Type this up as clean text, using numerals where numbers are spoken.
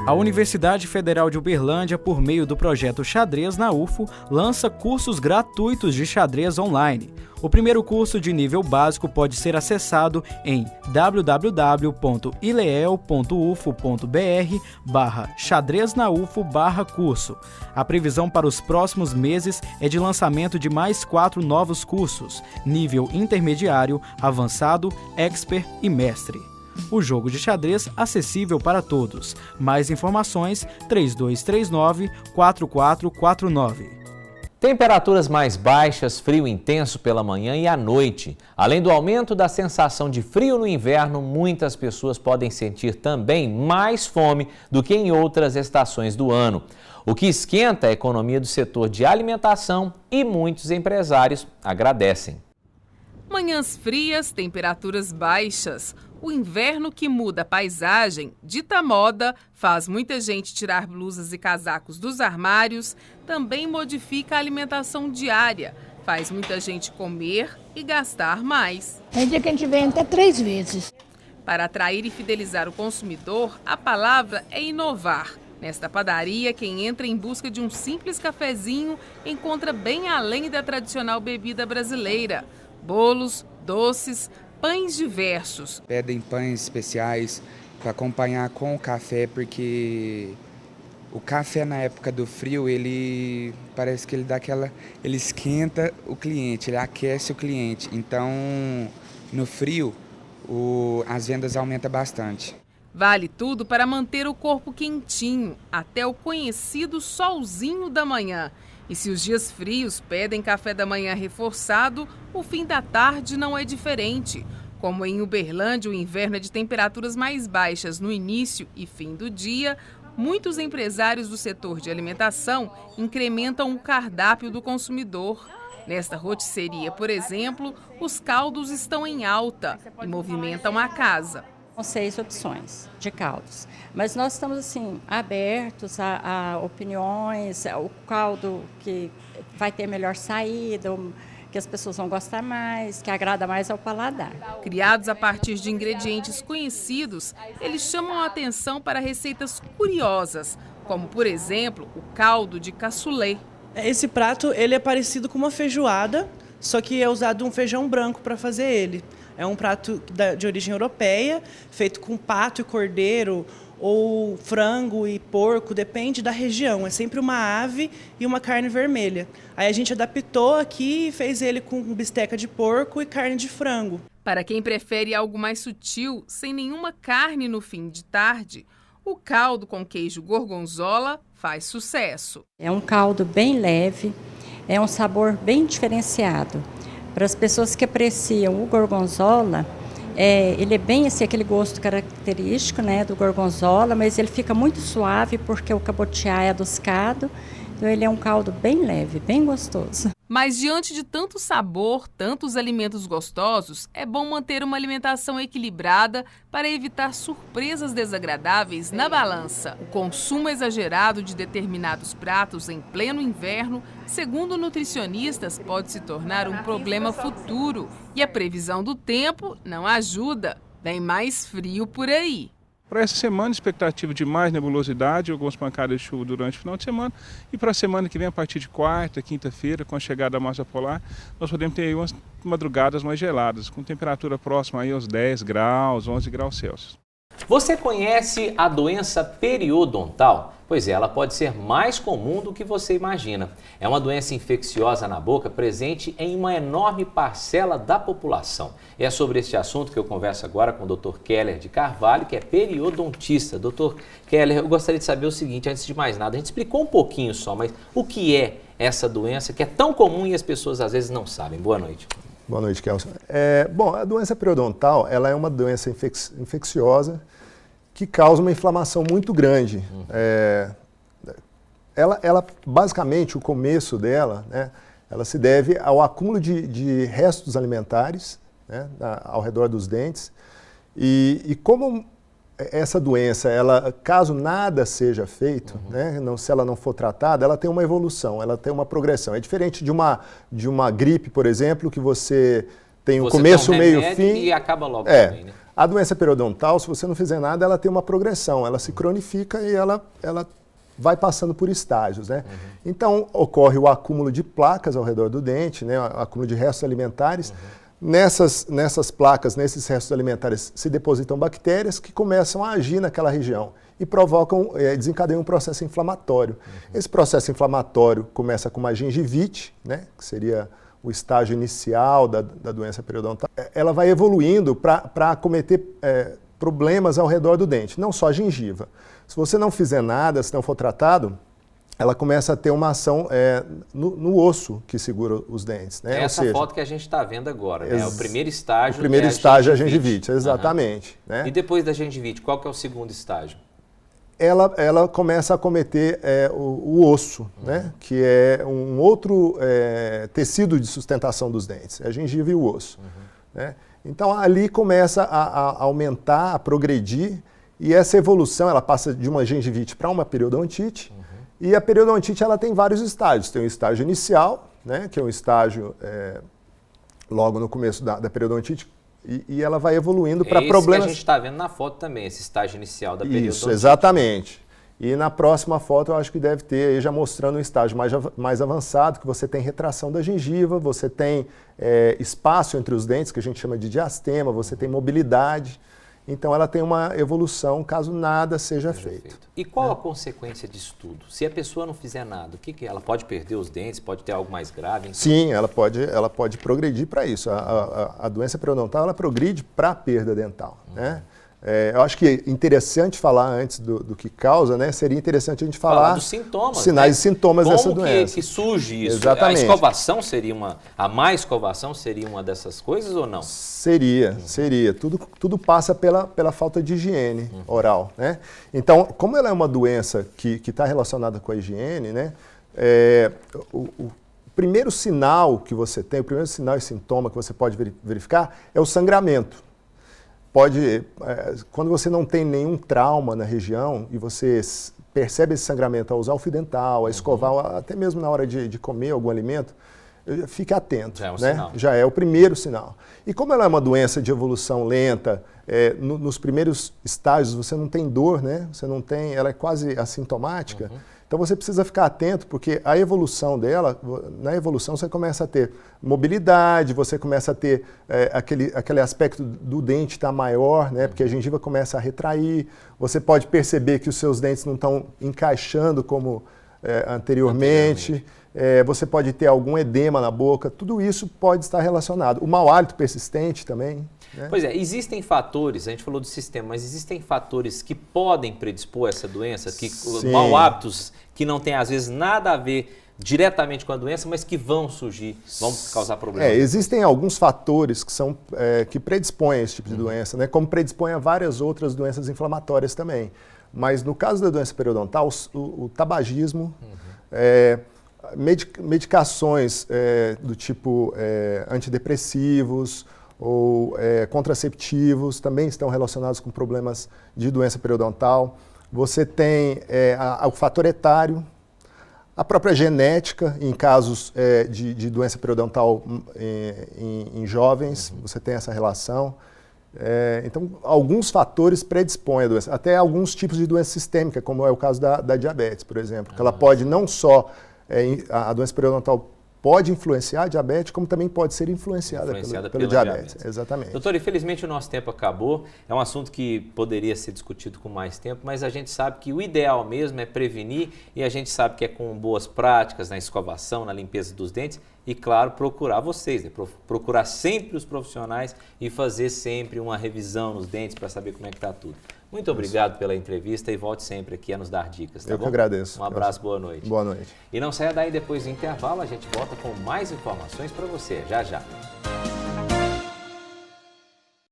A Universidade Federal de Uberlândia, por meio do projeto Xadrez na UFO, lança cursos gratuitos de xadrez online. O primeiro curso de nível básico pode ser acessado em www.ileel.ufo.br/xadreznaufo/curso. A previsão para os próximos meses é de lançamento de mais 4 novos cursos, nível intermediário, avançado, expert e mestre. O jogo de xadrez acessível para todos. Mais informações 3239-4449. Temperaturas mais baixas, frio intenso pela manhã e à noite. Além do aumento da sensação de frio no inverno, muitas pessoas podem sentir também mais fome do que em outras estações do ano. O que esquenta a economia do setor de alimentação e muitos empresários agradecem. Manhãs frias, temperaturas baixas. O inverno que muda a paisagem, dita moda, faz muita gente tirar blusas e casacos dos armários, também modifica a alimentação diária, faz muita gente comer e gastar mais. Tem dia que a gente vem até 3 vezes. Para atrair e fidelizar o consumidor, a palavra é inovar. Nesta padaria, quem entra em busca de um simples cafezinho encontra bem além da tradicional bebida brasileira. Bolos, doces, pães diversos. Pedem pães especiais para acompanhar com o café, porque o café na época do frio, ele parece que ele ele esquenta o cliente, ele aquece o cliente. Então, no frio, as vendas aumentam bastante. Vale tudo para manter o corpo quentinho, até o conhecido solzinho da manhã. E se os dias frios pedem café da manhã reforçado, o fim da tarde não é diferente. Como em Uberlândia, o inverno é de temperaturas mais baixas no início e fim do dia, muitos empresários do setor de alimentação incrementam o cardápio do consumidor. Nesta rotisseria, por exemplo, os caldos estão em alta e movimentam a casa. Com 6 opções de caldos, mas nós estamos assim abertos a opiniões, o caldo que vai ter melhor saída, que as pessoas vão gostar mais, que agrada mais ao paladar. Criados a partir de ingredientes conhecidos, eles chamam a atenção para receitas curiosas, como por exemplo o caldo de cassoulet. Esse prato ele é parecido com uma feijoada, só que é usado um feijão branco para fazer ele. É um prato de origem europeia, feito com pato e cordeiro, ou frango e porco, depende da região. É sempre uma ave e uma carne vermelha. Aí a gente adaptou aqui e fez ele com bisteca de porco e carne de frango. Para quem prefere algo mais sutil, sem nenhuma carne no fim de tarde, o caldo com queijo gorgonzola faz sucesso. É um caldo bem leve, é um sabor bem diferenciado. Para as pessoas que apreciam o gorgonzola, ele é bem aquele gosto característico, né, do gorgonzola, mas ele fica muito suave porque o cabotiá é adocicado, então ele é um caldo bem leve, bem gostoso. Mas diante de tanto sabor, tantos alimentos gostosos, é bom manter uma alimentação equilibrada para evitar surpresas desagradáveis na balança. O consumo exagerado de determinados pratos em pleno inverno, segundo nutricionistas, pode se tornar um problema futuro. E a previsão do tempo não ajuda. Vem mais frio por aí. Para essa semana, expectativa de mais nebulosidade, algumas pancadas de chuva durante o final de semana. E para a semana que vem, a partir de quarta, quinta-feira, com a chegada da massa polar, nós podemos ter aí umas madrugadas mais geladas, com temperatura próxima aí aos 10 graus, 11 graus Celsius. Você conhece a doença periodontal? Pois é, ela pode ser mais comum do que você imagina. É uma doença infecciosa na boca presente em uma enorme parcela da população. E é sobre este assunto que eu converso agora com o Dr. Keller de Carvalho, que é periodontista. Dr. Keller, eu gostaria de saber o seguinte, antes de mais nada, a gente explicou um pouquinho só, mas o que é essa doença que é tão comum e as pessoas às vezes não sabem? Boa noite. Boa noite, Kelson. Bom, a doença periodontal ela é uma doença infecciosa que causa uma inflamação muito grande. Ela basicamente, o começo dela, né, ela se deve ao acúmulo de restos alimentares, né, ao redor dos dentes. E como essa doença, caso nada seja feito, né, se ela não for tratada, ela tem uma evolução, ela tem uma progressão. É diferente de uma gripe, por exemplo, que você tem um começo, meio, fim. E acaba logo também, né? A doença periodontal, se você não fizer nada, ela tem uma progressão, ela se cronifica e ela vai passando por estágios, né? Então, ocorre o acúmulo de placas ao redor do dente, né? O acúmulo de restos alimentares. Nessas placas, nesses restos alimentares, se depositam bactérias que começam a agir naquela região e desencadeiam um processo inflamatório. Esse processo inflamatório começa com uma gengivite, né? Que seria o estágio inicial da doença periodontal. Ela vai evoluindo para acometer problemas ao redor do dente, não só a gengiva. Se você não fizer nada, se não for tratado, ela começa a ter uma ação no osso que segura os dentes. Né? Essa foto que a gente está vendo agora, né? O primeiro estágio. O primeiro estágio é a gengivite, exatamente. Né? E depois da gengivite, qual que é o segundo estágio? Ela começa a acometer o osso, né? Que é um outro tecido de sustentação dos dentes, é a gengiva e o osso. Né? Então ali começa a aumentar, a progredir, e essa evolução ela passa de uma gengivite para uma periodontite, e a periodontite ela tem vários estágios. Tem o estágio inicial, né? Que é um estágio logo no começo da periodontite, e ela vai evoluindo para problemas... que a gente está vendo na foto também, esse estágio inicial da periodontite. Isso, exatamente. E na próxima foto eu acho que deve ter aí já mostrando um estágio mais avançado, que você tem retração da gengiva, você tem espaço entre os dentes, que a gente chama de diastema, você tem mobilidade. Então ela tem uma evolução caso nada seja feito. E qual a consequência disso tudo? Se a pessoa não fizer nada, o que ela pode perder os dentes, pode ter algo mais grave? Sim, ela pode progredir para isso. A doença periodontal ela progride para a perda dental, né? Eu acho que é interessante falar antes do que causa, né? Seria interessante a gente falar dos sintomas, sinais e sintomas dessa doença. Como que surge isso? Exatamente. A escovação seria a má escovação seria uma dessas coisas ou não? Seria. Tudo passa pela falta de higiene oral, né? Então, como ela é uma doença que está relacionada com a higiene, né? O primeiro sinal que você tem, o primeiro sinal e sintoma que você pode verificar é o sangramento. Quando você não tem nenhum trauma na região e você percebe esse sangramento ao usar o fio dental, a escovar, até mesmo na hora de comer algum alimento, fique atento. Já é um né? sinal. Já é o primeiro sinal. E como ela é uma doença de evolução lenta, nos primeiros estágios você não tem dor, né? Você não tem, ela é quase assintomática. Então você precisa ficar atento, porque a evolução dela, na evolução você começa a ter mobilidade, você começa a ter aquele aspecto do dente estar maior, né? Porque a gengiva começa a retrair, você pode perceber que os seus dentes não estão encaixando como anteriormente. Você pode ter algum edema na boca, tudo isso pode estar relacionado. O mau hálito persistente também. Né? Pois é, existem fatores, a gente falou do sistema, mas existem fatores que podem predispor essa doença, mau hábitos que não têm às vezes nada a ver diretamente com a doença, mas que vão surgir, vão causar problemas. Existem alguns fatores que predispõem a esse tipo de doença, né? Como predispõem a várias outras doenças inflamatórias também. Mas no caso da doença periodontal, o tabagismo, medicações do tipo antidepressivos ou contraceptivos também estão relacionados com problemas de doença periodontal. Você tem o fator etário, a própria genética, em casos de doença periodontal em jovens, você tem essa relação. Então, alguns fatores predispõem a doença, até alguns tipos de doença sistêmica, como é o caso da diabetes, por exemplo, que ela pode não só, a doença periodontal pode influenciar a diabetes, como também pode ser influenciada pelo diabetes. Exatamente. Doutor, infelizmente o nosso tempo acabou. É um assunto que poderia ser discutido com mais tempo, mas a gente sabe que o ideal mesmo é prevenir e a gente sabe que é com boas práticas na escovação, na limpeza dos dentes e, claro, procurar vocês, né? Procurar sempre os profissionais e fazer sempre uma revisão nos dentes para saber como é que está tudo. Muito obrigado pela entrevista e volte sempre aqui a nos dar dicas, tá bom? Eu que agradeço. Um abraço, boa noite. Boa noite. E não saia daí, depois do intervalo, a gente volta com mais informações para você, já já.